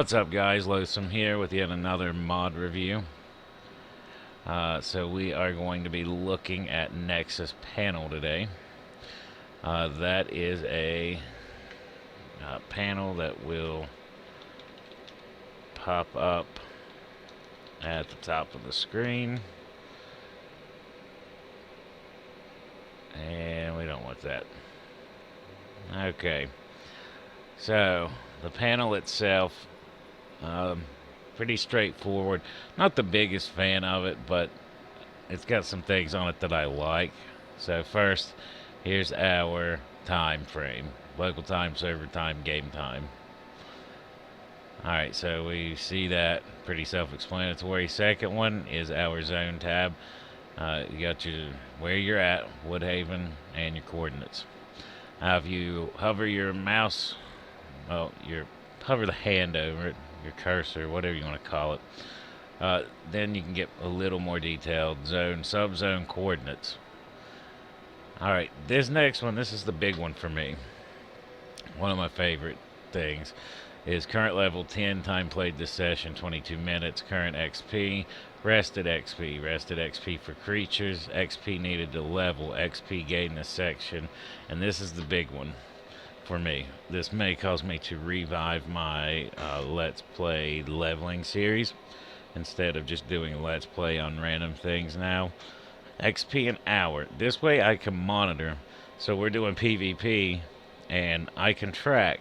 What's up, guys? Loathsome here with yet another mod review. So we are going to be looking at NexusPanel today. That is a panel that will pop up at the top of the screen. And we don't want that. Okay. So the panel itself, pretty straightforward. Not the biggest fan of it, but it's got some things on it that I like. So first, here's our time frame. Local time, server time, game time. Alright, so we see that. Pretty self-explanatory. Second one is our zone tab. You got where you're at, Woodhaven, and your coordinates. If you hover your mouse, hover the hand over it, your cursor, whatever you want to call it, then you can get a little more detailed zone, subzone coordinates. Alright, this next one, this is the big one for me. One of my favorite things is current level 10, time played this session 22 minutes, current XP, rested XP for creatures, XP needed to level, XP gained this section, and this is the big one for me. This may cause me to revive my Let's Play leveling series instead of just doing Let's Play on random things now. XP an hour. This way I can monitor. So we're doing PvP and I can track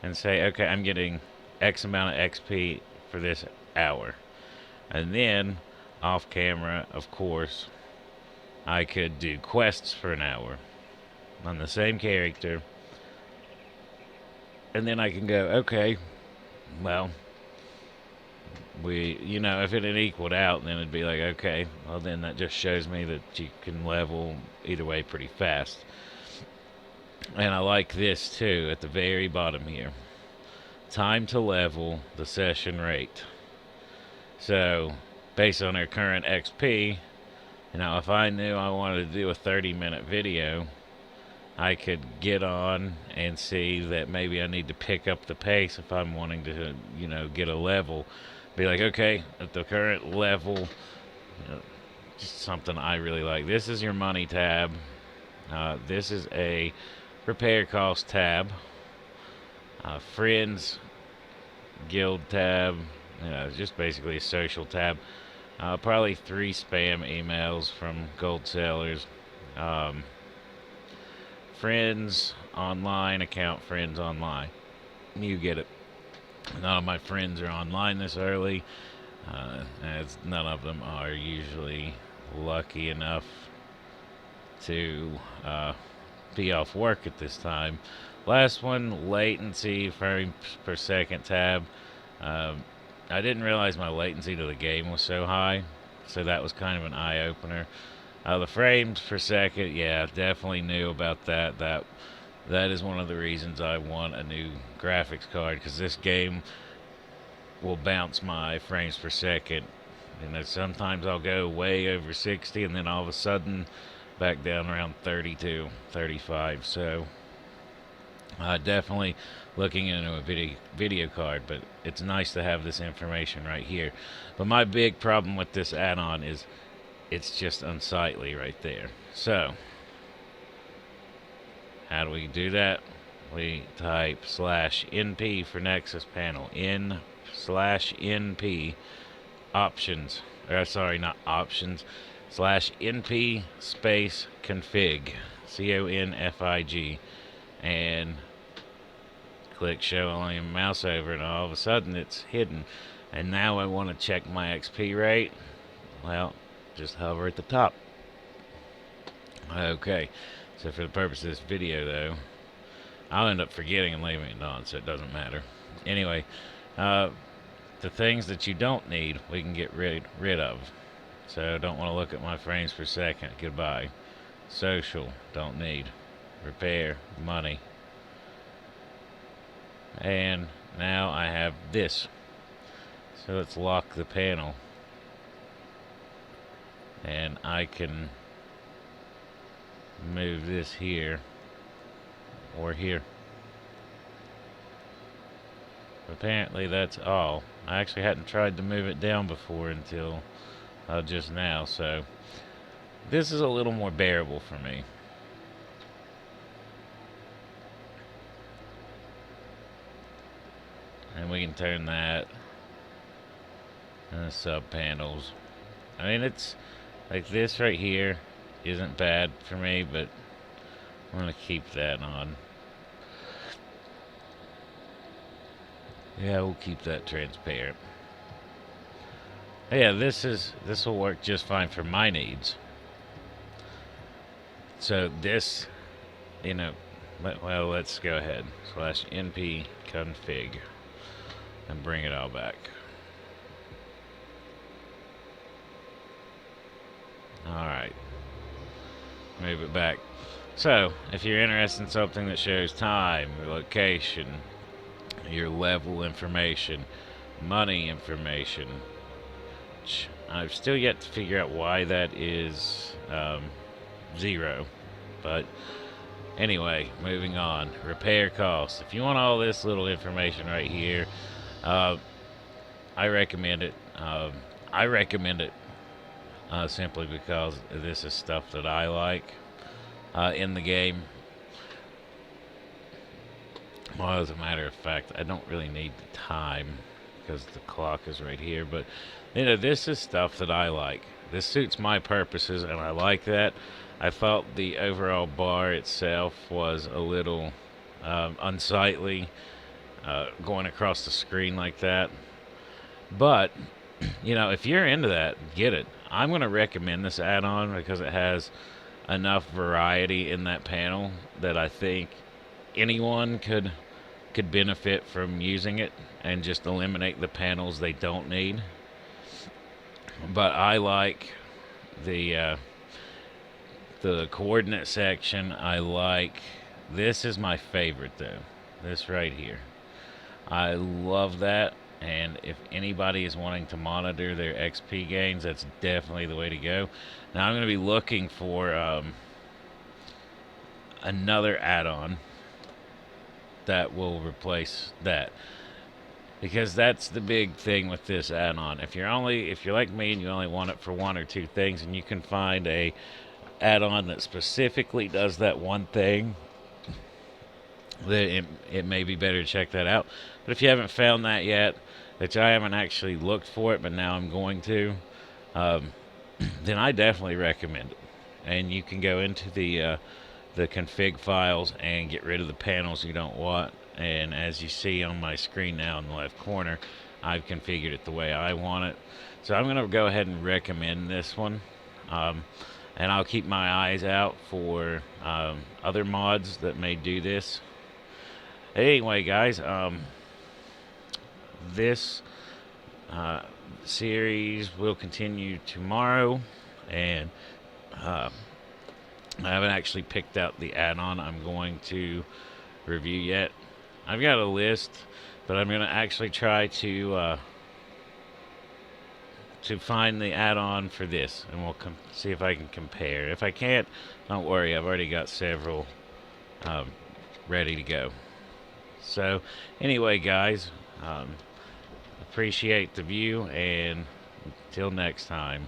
and say, okay, I'm getting X amount of XP for this hour. And then off camera, of course, I could do quests for an hour on the same character. And then I can go, okay, well, if it had equaled out, then it'd be like, okay, well, then that just shows me that you can level either way pretty fast. And I like this too at the very bottom here. Time to level, the session rate. So, based on our current XP, if I knew I wanted to do a 30-minute video, I could get on and see that maybe I need to pick up the pace if I'm wanting to, get a level. Be like, okay, at the current level, just something I really like. This is your money tab. This is a repair cost tab. Friends, guild tab. Just basically a social tab. Probably 3 spam emails from gold sellers. Friends online, account friends online. You get it. None of my friends are online this early, as none of them are usually lucky enough to be off work at this time. Last one, latency, frames per second tab. I didn't realize my latency to the game was so high, so that was kind of an eye-opener. The frames per second, yeah, definitely knew about that. That is one of the reasons I want a new graphics card, because this game will bounce my frames per second. Sometimes I'll go way over 60, and then all of a sudden back down around 32, 35. So definitely looking into a video card, but it's nice to have this information right here. But my big problem with this add-on is it's just unsightly right there. So how do we do that? We type /np for NexusPanel. /np options. Sorry, not options. /np space config. CONFIG. And click show only mouse over, and all of a sudden it's hidden. And now I want to check my XP rate. Well, just hover at the top. Okay, so for the purpose of this video, though, I'll end up forgetting and leaving it on, so it doesn't matter. Anyway, the things that you don't need, we can get rid of. So don't want to look at my frames per second. Goodbye. Social, don't need. Repair, money. And now I have this. So let's lock the panel. And I can move this here or here. apparently that's all. I actually hadn't tried to move it down before until just now, so this is a little more bearable for me. And we can turn that and the sub panels. I mean, it's like this right here isn't bad for me, but I'm gonna keep that on. Yeah, we'll keep that transparent. Yeah, this will work just fine for my needs. So this, you know, well, let's go ahead /np config and bring it all back. Alright, move it back. So, if you're interested in something that shows time, your location, your level information, money information, I've still yet to figure out why that is 0. But anyway, moving on. Repair costs. If you want all this little information right here, I recommend it. I recommend it simply because this is stuff that I like in the game. Well, as a matter of fact, I don't really need the time because the clock is right here. But, you know, this is stuff that I like. This suits my purposes, and I like that. I thought the overall bar itself was a little unsightly going across the screen like that. But, you know, if you're into that, get it. I'm going to recommend this add-on because it has enough variety in that panel that I think anyone could benefit from using it and just eliminate the panels they don't need. But I like the coordinate section. I like this is my favorite though. This right here. I love that. And if anybody is wanting to monitor their XP gains, that's definitely the way to go. Now I'm going to be looking for another add-on that will replace that, because that's the big thing with this add-on. If you're like me and you only want it for one or two things, and you can find a add-on that specifically does that one thing, then it may be better to check that out. But if you haven't found that yet, which I haven't actually looked for it, but now I'm going to, then I definitely recommend it. And you can go into the config files and get rid of the panels you don't want. And as you see on my screen now in the left corner, I've configured it the way I want it. So I'm going to go ahead and recommend this one. And I'll keep my eyes out for other mods that may do this. Anyway, guys, this series will continue tomorrow, and I haven't actually picked out the add-on I'm going to review yet. I've got a list, but I'm going to actually try to find the add-on for this, and we'll see if I can compare. If I can't, don't worry, I've already got several ready to go. So anyway, guys, appreciate the view, and until next time.